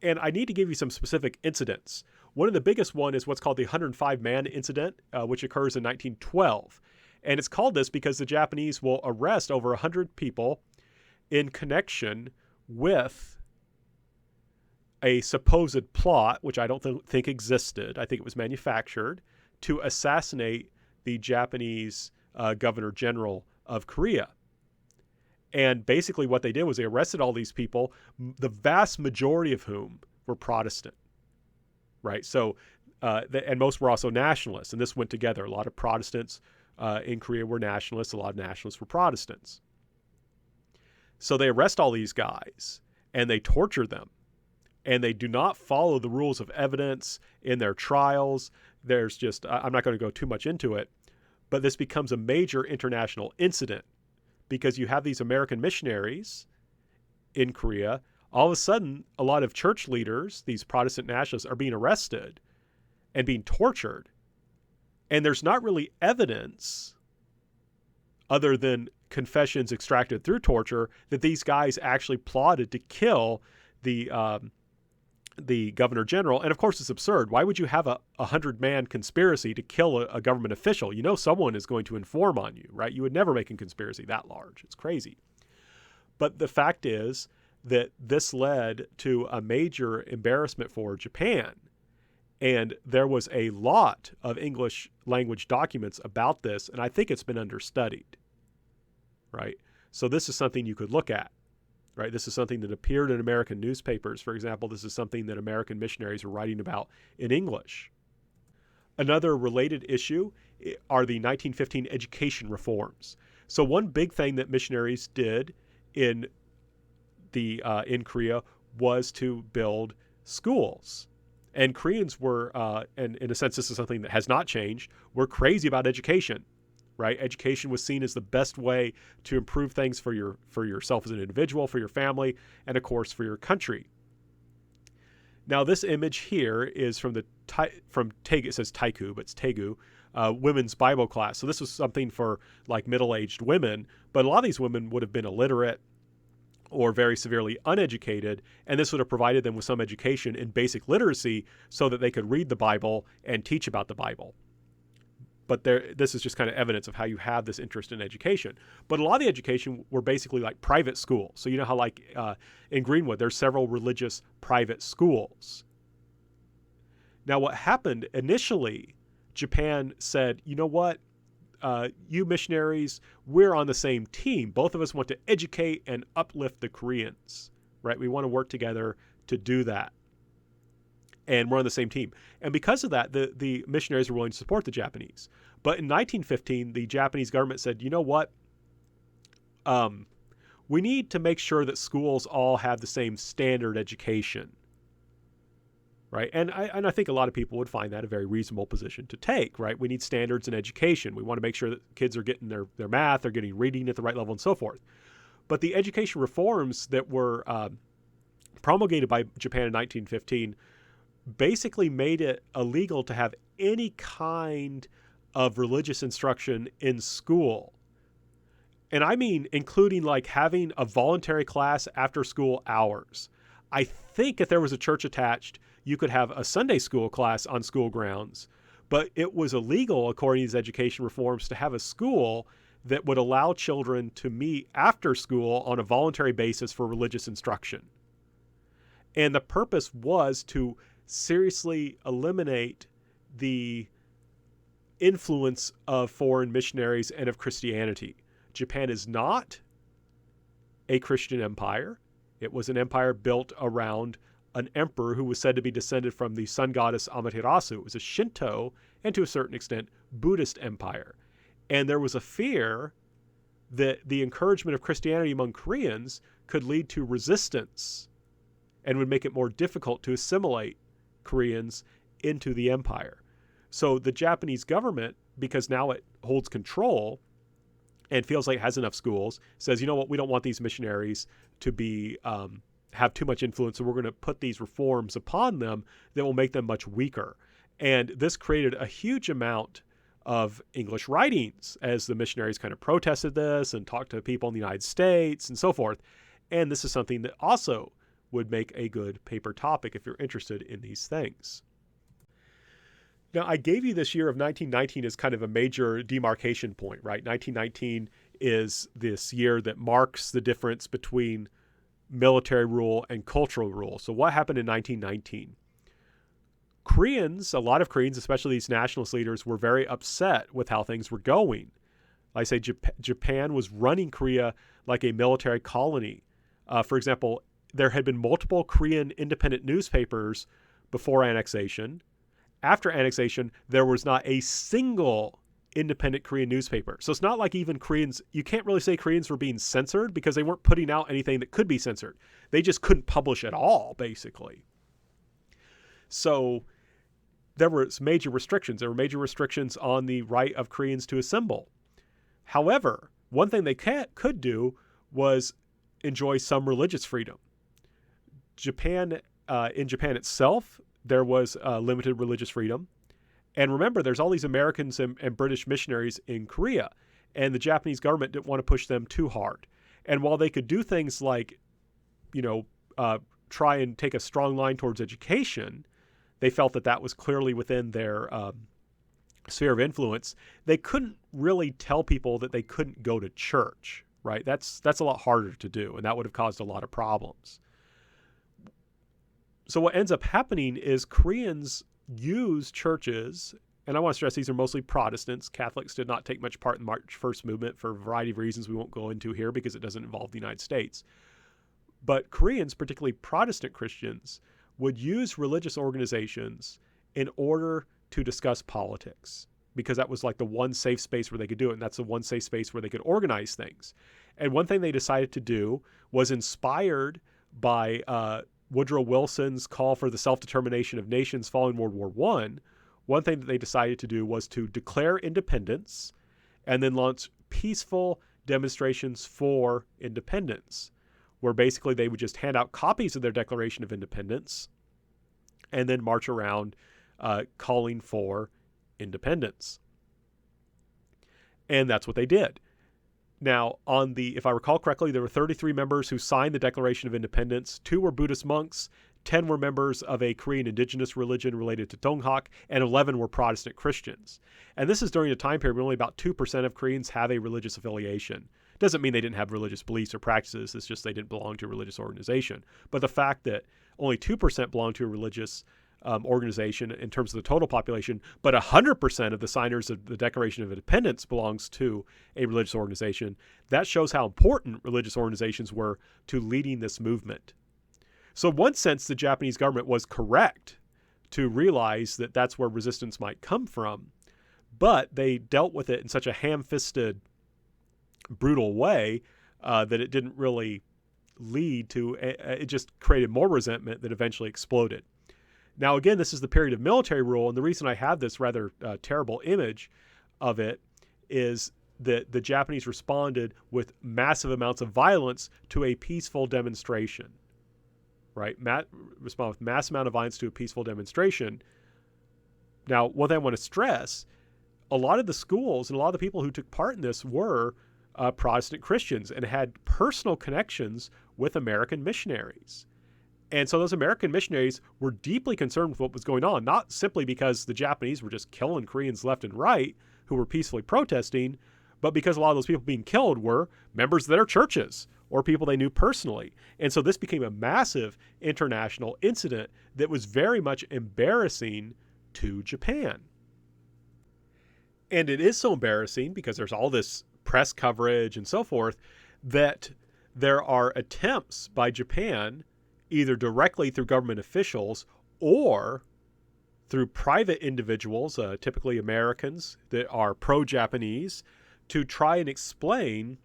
And I need to give you some specific incidents. One of the biggest one is what's called the 105-man incident, which occurs in 1912. And it's called this because the Japanese will arrest over 100 people in connection with a supposed plot, which I don't think existed. I think it was manufactured, to assassinate the Japanese governor general of Korea. And basically what they did was they arrested all these people, the vast majority of whom were Protestant, right? So, and most were also nationalists, and this went together. A lot of Protestants in Korea were nationalists. A lot of nationalists were Protestants. So they arrest all these guys, and they torture them. And they do not follow the rules of evidence in their trials. There's just, I'm not going to go too much into it, but this becomes a major international incident because you have these American missionaries in Korea. All of a sudden, a lot of church leaders, these Protestant nationalists, are being arrested and being tortured. And there's not really evidence other than confessions extracted through torture that these guys actually plotted to kill the governor general. And of course, it's absurd. Why would you have a 100-man conspiracy to kill a government official? You know someone is going to inform on you, right? You would never make a conspiracy that large. It's crazy. But the fact is that this led to a major embarrassment for Japan. And there was a lot of English language documents about this, and I think it's been understudied, right? So this is something you could look at. Right? This is something that appeared in American newspapers. For example, this is something that American missionaries are writing about in English. Another related issue are the 1915 education reforms. So one big thing that missionaries did in Korea was to build schools. And Koreans were, and in a sense this is something that has not changed, were crazy about education. Right? Education was seen as the best way to improve things for yourself as an individual, for your family, and of course for your country. Now this image here is from Taegu, it says Taiku, but it's Taegu, women's Bible class. So this was something for like middle-aged women, but a lot of these women would have been illiterate or very severely uneducated, and this would have provided them with some education in basic literacy so that they could read the Bible and teach about the Bible. But this is just kind of evidence of how you have this interest in education. But a lot of the education were basically like private schools. So you know how like in Greenwood, there's several religious private schools. Now what happened initially, Japan said, you know what, you missionaries, we're on the same team. Both of us want to educate and uplift the Koreans, right? We want to work together to do that. And we're on the same team. And because of that, the missionaries were willing to support the Japanese. But in 1915, the Japanese government said, you know what? We need to make sure that schools all have the same standard education. Right? And I think a lot of people would find that a very reasonable position to take, right? We need standards in education. We want to make sure that kids are getting their math, they're getting reading at the right level and so forth. But the education reforms that were promulgated by Japan in 1915 basically made it illegal to have any kind of religious instruction in school. And I mean, including like having a voluntary class after school hours. I think if there was a church attached, you could have a Sunday school class on school grounds, but it was illegal, according to these education reforms, to have a school that would allow children to meet after school on a voluntary basis for religious instruction. And the purpose was to seriously eliminate the influence of foreign missionaries and of Christianity. Japan is not a Christian empire. It was an empire built around an emperor who was said to be descended from the sun goddess Amaterasu. It was a Shinto and to a certain extent Buddhist empire. And there was a fear that the encouragement of Christianity among Koreans could lead to resistance and would make it more difficult to assimilate Koreans into the empire. So the Japanese government, because now it holds control and feels like it has enough schools, says, you know what, we don't want these missionaries to be have too much influence, so we're going to put these reforms upon them that will make them much weaker. And this created a huge amount of English writings as the missionaries kind of protested this and talked to people in the United States and so forth. And this is something that also would make a good paper topic if you're interested in these things. Now, I gave you this year of 1919 as kind of a major demarcation point, right? 1919 is this year that marks the difference between military rule and cultural rule. So what happened in 1919? Koreans, a lot of Koreans, especially these nationalist leaders, were very upset with how things were going. Like I say, Japan was running Korea like a military colony. For example, there had been multiple Korean independent newspapers before annexation. After annexation, there was not a single independent Korean newspaper. So it's not like even Koreans, you can't really say Koreans were being censored because they weren't putting out anything that could be censored. They just couldn't publish at all, basically. So there were major restrictions. There were major restrictions on the right of Koreans to assemble. However, one thing they could do was enjoy some religious freedom. In Japan itself, there was limited religious freedom. And remember, there's all these Americans and British missionaries in Korea, and the Japanese government didn't want to push them too hard. And while they could do things like, try and take a strong line towards education, they felt that that was clearly within their sphere of influence. They couldn't really tell people that they couldn't go to church, right? That's a lot harder to do, and that would have caused a lot of problems. So what ends up happening is Koreans use churches, and I want to stress these are mostly Protestants. Catholics did not take much part in the March First movement for a variety of reasons we won't go into here because it doesn't involve the United States. But Koreans, particularly Protestant Christians, would use religious organizations in order to discuss politics because that was like the one safe space where they could do it, and that's the one safe space where they could organize things. And one thing they decided to do was inspired by Woodrow Wilson's call for the self-determination of nations following World War I, one thing that they decided to do was to declare independence and then launch peaceful demonstrations for independence, where basically they would just hand out copies of their Declaration of Independence and then march around calling for independence. And that's what they did. Now, if I recall correctly, there were 33 members who signed the Declaration of Independence. 2 were Buddhist monks, 10 were members of a Korean indigenous religion related to Donghak, and 11 were Protestant Christians. And this is during a time period when only about 2% of Koreans have a religious affiliation. Doesn't mean they didn't have religious beliefs or practices, it's just they didn't belong to a religious organization. But the fact that only 2% belong to a religious organization in terms of the total population, but 100% of the signers of the Declaration of Independence belongs to a religious organization. That shows how important religious organizations were to leading this movement. So in one sense, the Japanese government was correct to realize that that's where resistance might come from, but they dealt with it in such a ham-fisted, brutal way that it didn't really lead to, it just created more resentment that eventually exploded. Now, again, this is the period of military rule, and the reason I have this rather terrible image of it is that the Japanese responded with massive amounts of violence to a peaceful demonstration, right? Respond with mass amount of violence to a peaceful demonstration. Now, one thing I want to stress, a lot of the schools and a lot of the people who took part in this were Protestant Christians and had personal connections with American missionaries. And so those American missionaries were deeply concerned with what was going on, not simply because the Japanese were just killing Koreans left and right who were peacefully protesting, but because a lot of those people being killed were members of their churches or people they knew personally. And so this became a massive international incident that was very much embarrassing to Japan. And it is so embarrassing because there's all this press coverage and so forth that there are attempts by Japan, either directly through government officials or through private individuals, typically Americans that are pro-Japanese, to try and explain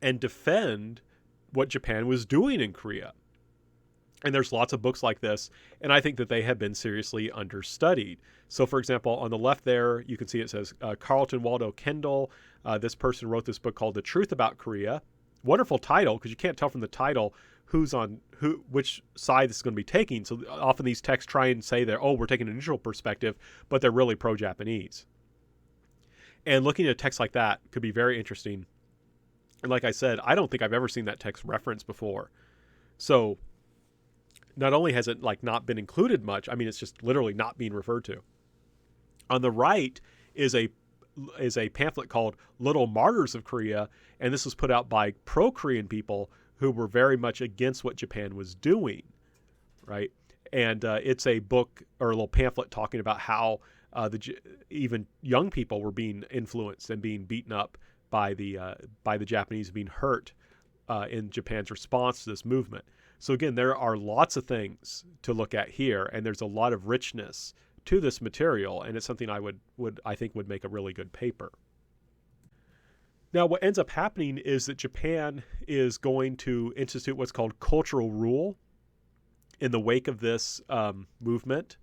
and defend what Japan was doing in Korea. And there's lots of books like this, and I think that they have been seriously understudied. So, for example, on the left there, you can see it says Carlton Waldo Kendall. This person wrote this book called The Truth About Korea. Wonderful title, because you can't tell from the title which side this is going to be taking. So often these texts try and say we're taking a neutral perspective, but they're really pro-Japanese. And looking at a text like that could be very interesting. And like I said, I don't think I've ever seen that text referenced before. So Not only has it like not been included much, I mean, it's just literally not being referred to. On the right is a pamphlet called Little Martyrs of Korea, and this was put out by pro-Korean people who were very much against what Japan was doing, right? And it's a book or a little pamphlet talking about how even young people were being influenced and being beaten up by the Japanese, being hurt in Japan's response to this movement. So again, there are lots of things to look at here, and there's a lot of richness to this material, and it's something I think would make a really good paper. Now, what ends up happening is that Japan is going to institute what's called cultural rule in the wake of this movement.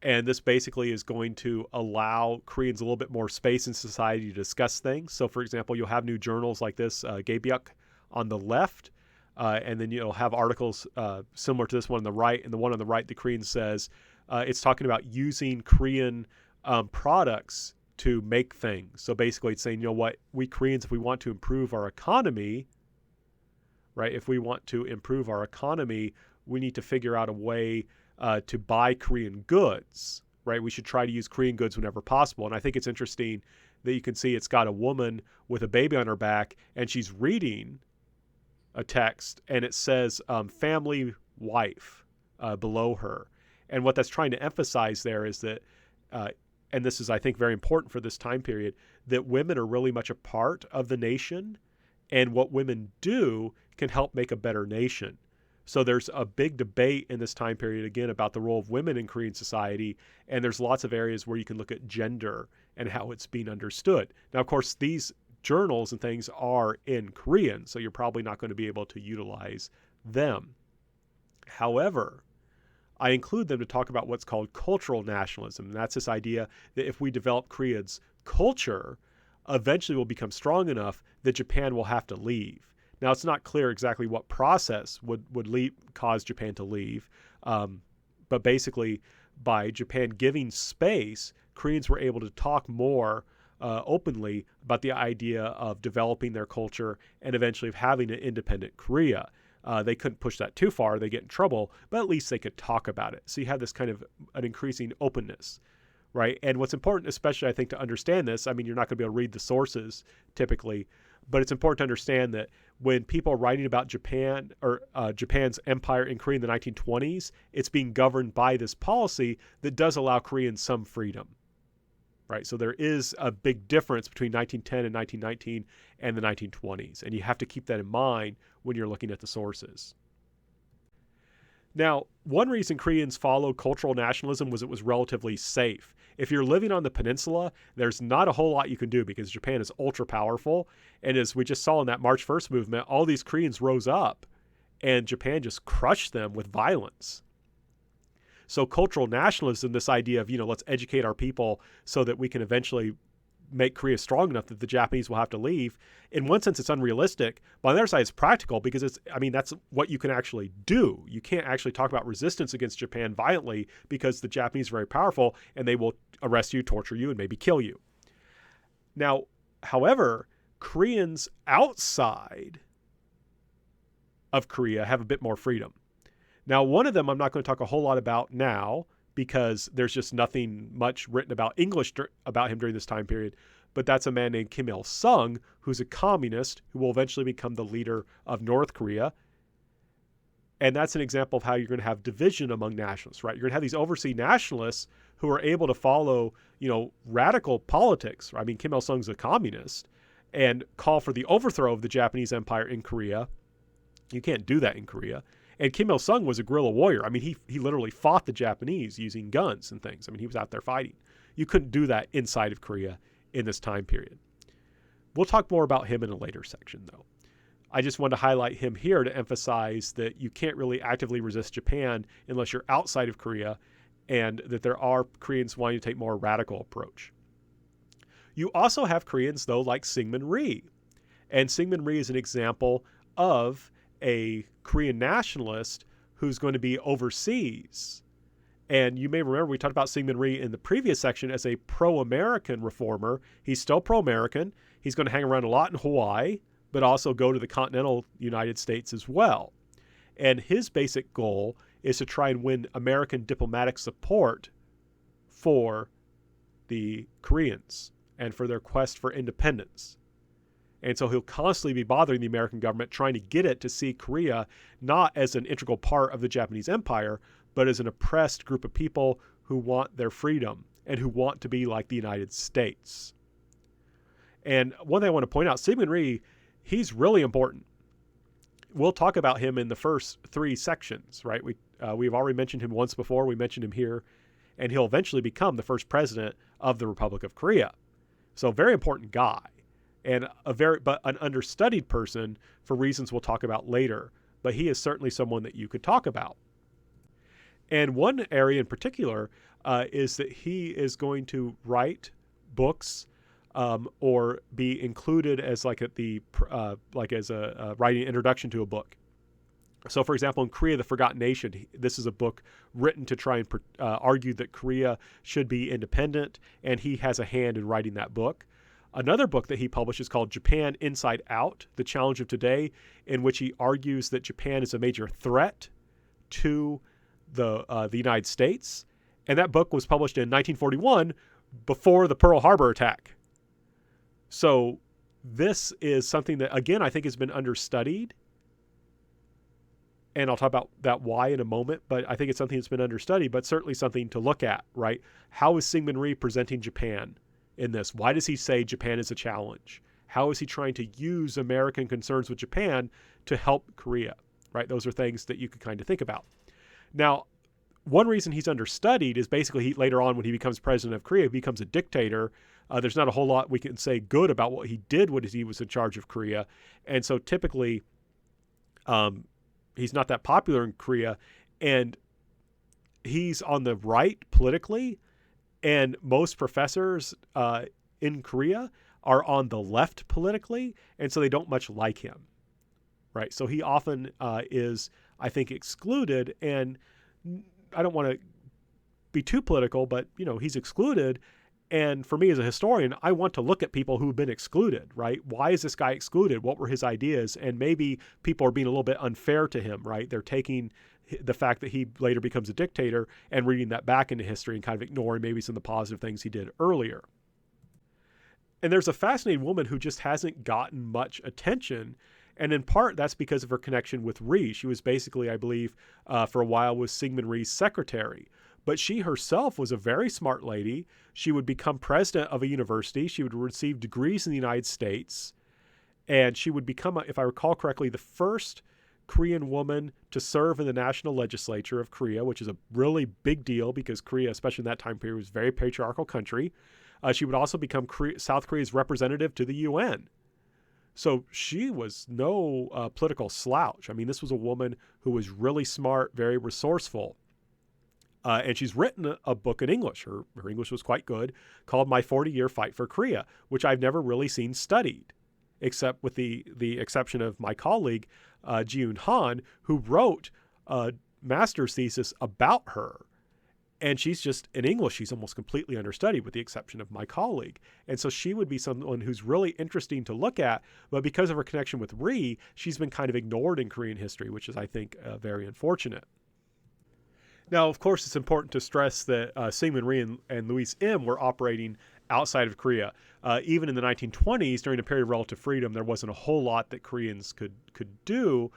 And this basically is going to allow Koreans a little bit more space in society to discuss things. So, for example, you'll have new journals like this, Gaebyuk, on the left, and then you'll have articles similar to this one on the right. And the one on the right, the Korean says, it's talking about using Korean products to make things. So basically it's saying, you know what, we Koreans, if we want to improve our economy, right, if we want to improve our economy, we need to figure out a way to buy Korean goods, right? We should try to use Korean goods whenever possible. And I think it's interesting that you can see it's got a woman with a baby on her back, and she's reading a text, and it says family wife below her. And what that's trying to emphasize there is that, and this is, I think, very important for this time period, that women are really much a part of the nation, and what women do can help make a better nation. So there's a big debate in this time period, again, about the role of women in Korean society, and there's lots of areas where you can look at gender and how it's being understood. Now, of course, these journals and things are in Korean, so you're probably not going to be able to utilize them. However, I include them to talk about what's called cultural nationalism. And that's this idea that if we develop Korea's culture, eventually we'll become strong enough that Japan will have to leave. Now, it's not clear exactly what process would cause Japan to leave, but basically by Japan giving space, Koreans were able to talk more openly about the idea of developing their culture and eventually of having an independent Korea. They couldn't push that too far, they get in trouble, but at least they could talk about it. So you have this kind of an increasing openness, right? And what's important, especially I think, to understand this, I mean, you're not going to be able to read the sources typically, but it's important to understand that when people are writing about Japan or Japan's empire in Korea in the 1920s, it's being governed by this policy that does allow Koreans some freedom, right? So there is a big difference between 1910 and 1919 and the 1920s, and you have to keep that in mind when you're looking at the sources. Now, one reason Koreans followed cultural nationalism was it was relatively safe. If you're living on the peninsula, there's not a whole lot you can do because Japan is ultra powerful. And as we just saw in that March 1st movement, all these Koreans rose up and Japan just crushed them with violence. So cultural nationalism, this idea of, let's educate our people so that we can eventually make Korea strong enough that the Japanese will have to leave. In one sense, it's unrealistic. But on the other side, it's practical because that's what you can actually do. You can't actually talk about resistance against Japan violently because the Japanese are very powerful and they will arrest you, torture you, and maybe kill you. Now, however, Koreans outside of Korea have a bit more freedom. Now, one of them I'm not going to talk a whole lot about now, because there's just nothing much written about about him during this time period. But that's a man named Kim Il-sung, who's a communist who will eventually become the leader of North Korea. And that's an example of how you're going to have division among nationalists, right? You're going to have these overseas nationalists who are able to follow, radical politics. I mean, Kim Il-sung's a communist and call for the overthrow of the Japanese empire in Korea. You can't do that in Korea. And Kim Il-sung was a guerrilla warrior. I mean, he literally fought the Japanese using guns and things. I mean, he was out there fighting. You couldn't do that inside of Korea in this time period. We'll talk more about him in a later section, though. I just wanted to highlight him here to emphasize that you can't really actively resist Japan unless you're outside of Korea, and that there are Koreans wanting to take a more radical approach. You also have Koreans, though, like Syngman Rhee. And Syngman Rhee is an example of a Korean nationalist who's going to be overseas. And you may remember we talked about Syngman Rhee in the previous section as a pro-American reformer. He's still pro-American. He's going to hang around a lot in Hawaii, but also go to the continental United States as well. And his basic goal is to try and win American diplomatic support for the Koreans and for their quest for independence. And so he'll constantly be bothering the American government, trying to get it to see Korea not as an integral part of the Japanese empire, but as an oppressed group of people who want their freedom and who want to be like the United States. And one thing I want to point out, Syngman Rhee, he's really important. We'll talk about him in the first 3 sections, right? We've already mentioned him once before. We mentioned him here. And he'll eventually become the first president of the Republic of Korea. So very important guy. And but an understudied person for reasons we'll talk about later. But he is certainly someone that you could talk about. And one area in particular is that he is going to write books or be included as like as a writing introduction to a book. So, for example, in Korea, the Forgotten Nation, this is a book written to try and argue that Korea should be independent, and he has a hand in writing that book. Another book that he published is called Japan Inside Out, The Challenge of Today, in which he argues that Japan is a major threat to the United States. And that book was published in 1941, before the Pearl Harbor attack. So this is something that, again, I think has been understudied. And I'll talk about that why in a moment, but I think it's something that's been understudied, but certainly something to look at, right? How is Syngman Rhee presenting Japan in this? Why does he say Japan is a challenge? How is he trying to use American concerns with Japan to help Korea, right? Those are things that you could kind of think about. Now, one reason he's understudied is basically later on when he becomes president of Korea, he becomes a dictator. There's not a whole lot we can say good about what he did when he was in charge of Korea. And so typically he's not that popular in Korea. And he's on the right politically. And most professors in Korea are on the left politically. And so they don't much like him. Right. So he often is, I think, excluded. And I don't want to be too political, but, he's excluded. And for me as a historian, I want to look at people who've been excluded, right? Why is this guy excluded? What were his ideas? And maybe people are being a little bit unfair to him, right? They're taking the fact that he later becomes a dictator and reading that back into history and kind of ignoring maybe some of the positive things he did earlier. And there's a fascinating woman who just hasn't gotten much attention. And in part, that's because of her connection with Rhee. She was basically, I believe, for a while was Syngman Rhee's secretary. But she herself was a very smart lady. She would become president of a university. She would receive degrees in the United States. And she would become, if I recall correctly, the first Korean woman to serve in the national legislature of Korea, which is a really big deal because Korea, especially in that time period, was a very patriarchal country. She would also become South Korea's representative to the UN. So she was no political slouch. I mean, this was a woman who was really smart, very resourceful. And she's written a book in English. Her English was quite good, called My 40-Year Fight for Korea, which I've never really seen studied, except with the exception of my colleague, Ji-Yoon Han, who wrote a master's thesis about her. And she's just, in English, she's almost completely understudied with the exception of my colleague. And so she would be someone who's really interesting to look at, but because of her connection with Rhee, she's been kind of ignored in Korean history, which is, I think, very unfortunate. Now, of course, it's important to stress that Syngman Rhee and Louise Yim were operating outside of Korea. Even in the 1920s, during a period of relative freedom, there wasn't a whole lot that Koreans could do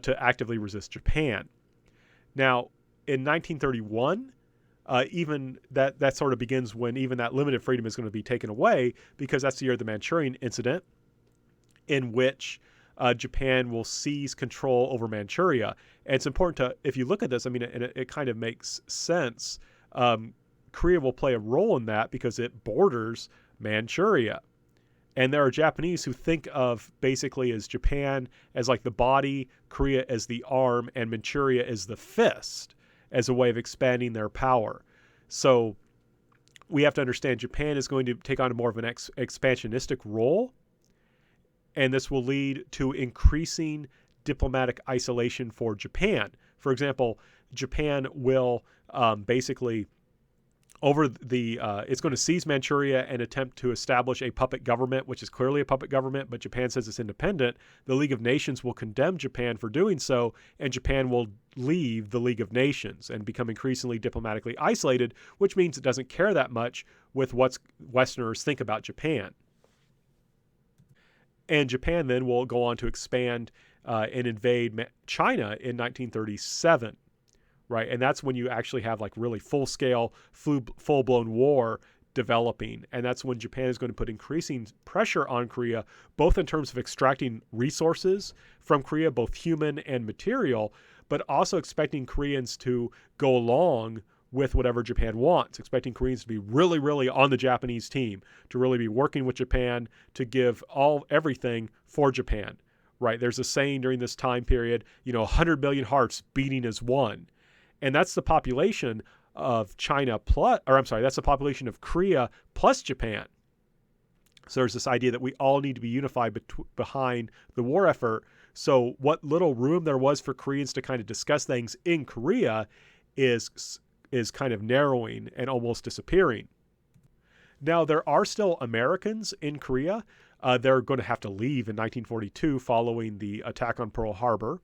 to actively resist Japan. Now, in 1931, even that sort of begins when even that limited freedom is going to be taken away, because that's the year of the Manchurian incident, in which Japan will seize control over Manchuria. And it's important to, if you look at this, I mean, it kind of makes sense. Korea will play a role in that because it borders Manchuria. And there are Japanese who think of basically as Japan as like the body, Korea as the arm, and Manchuria as the fist, as a way of expanding their power. So we have to understand Japan is going to take on more of an expansionistic role. And this will lead to increasing diplomatic isolation for Japan. For example, Japan will basically it's going to seize Manchuria and attempt to establish a puppet government, which is clearly a puppet government, but Japan says it's independent. The League of Nations will condemn Japan for doing so, and Japan will leave the League of Nations and become increasingly diplomatically isolated, which means it doesn't care that much with what Westerners think about Japan. And Japan then will go on to expand and invade China in 1937. Right, and that's when you actually have like really full-scale, full-blown war developing, and that's when Japan is going to put increasing pressure on Korea, both in terms of extracting resources from Korea, both human and material, but also expecting Koreans to go along with whatever Japan wants, expecting Koreans to be really, really on the Japanese team, to really be working with Japan, to give everything for Japan. Right, there's a saying during this time period, 100 million hearts beating as one. And that's the population of that's the population of Korea plus Japan. So there's this idea that we all need to be unified behind the war effort. So what little room there was for Koreans to kind of discuss things in Korea is kind of narrowing and almost disappearing. Now, there are still Americans in Korea. They're going to have to leave in 1942 following the attack on Pearl Harbor.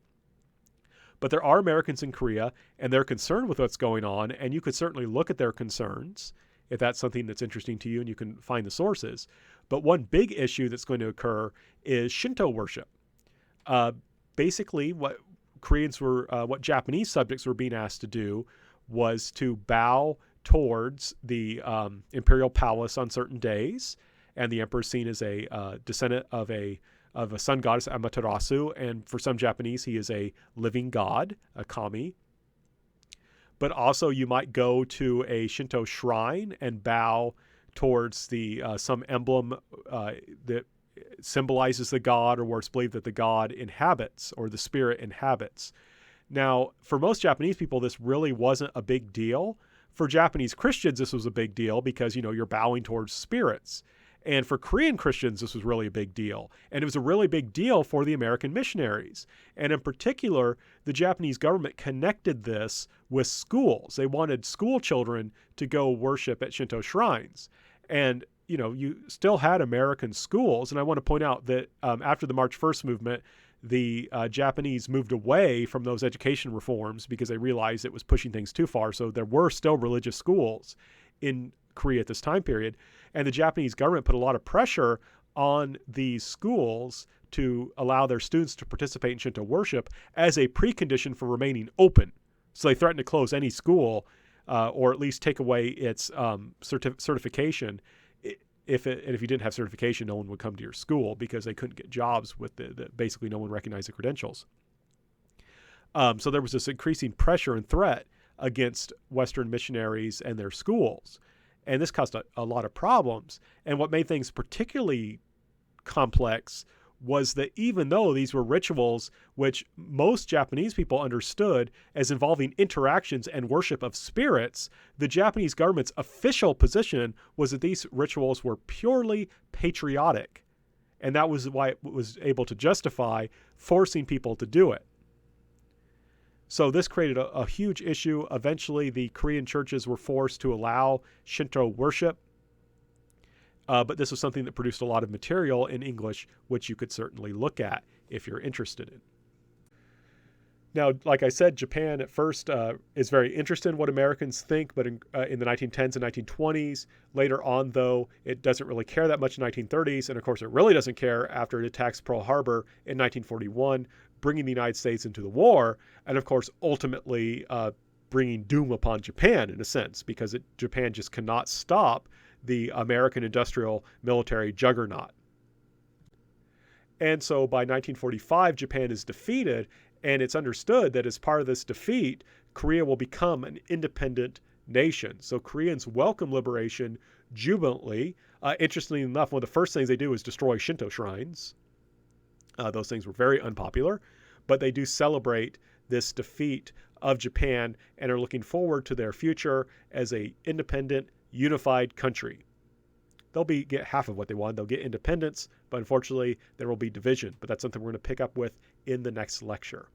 But there are Americans in Korea, and they're concerned with what's going on, and you could certainly look at their concerns if that's something that's interesting to you and you can find the sources. But one big issue that's going to occur is Shinto worship. Basically, what Japanese subjects were being asked to do was to bow towards the imperial palace on certain days, and the emperor is seen as a descendant of a sun goddess Amaterasu, and for some Japanese, he is a living god, a kami. But also, you might go to a Shinto shrine and bow towards some emblem that symbolizes the god, or where it's believed that the god inhabits or the spirit inhabits. Now, for most Japanese people, this really wasn't a big deal. For Japanese Christians, this was a big deal because, you're bowing towards spirits. And for Korean Christians, this was really a big deal. And it was a really big deal for the American missionaries. And in particular, the Japanese government connected this with schools. They wanted school children to go worship at Shinto shrines. And, you still had American schools. And I want to point out that after the March 1st movement, the Japanese moved away from those education reforms because they realized it was pushing things too far. So there were still religious schools in Korea at this time period. And the Japanese government put a lot of pressure on these schools to allow their students to participate in Shinto worship as a precondition for remaining open. So they threatened to close any school or at least take away its certification. If you didn't have certification, no one would come to your school because they couldn't get jobs with basically no one recognized the credentials. So there was this increasing pressure and threat against Western missionaries and their schools. And this caused a lot of problems. And what made things particularly complex was that even though these were rituals which most Japanese people understood as involving interactions and worship of spirits, the Japanese government's official position was that these rituals were purely patriotic. And that was why it was able to justify forcing people to do it. So this created a huge issue. Eventually, the Korean churches were forced to allow Shinto worship. But this was something that produced a lot of material in English, which you could certainly look at if you're interested in. Now, like I said, Japan at first is very interested in what Americans think, but in the 1910s and 1920s. Later on, though, it doesn't really care that much in the 1930s. And of course, it really doesn't care after it attacks Pearl Harbor in 1941, bringing the United States into the war. And of course, ultimately bringing doom upon Japan in a sense, because Japan just cannot stop the American industrial military juggernaut. And so by 1945, Japan is defeated, and it's understood that as part of this defeat, Korea will become an independent nation. So Koreans welcome liberation jubilantly. Interestingly enough, one of the first things they do is destroy Shinto shrines. Those things were very unpopular, but they do celebrate this defeat of Japan and are looking forward to their future as an independent, unified country. They'll get half of what they want. They'll get independence, but unfortunately, there will be division. But that's something we're going to pick up with in the next lecture.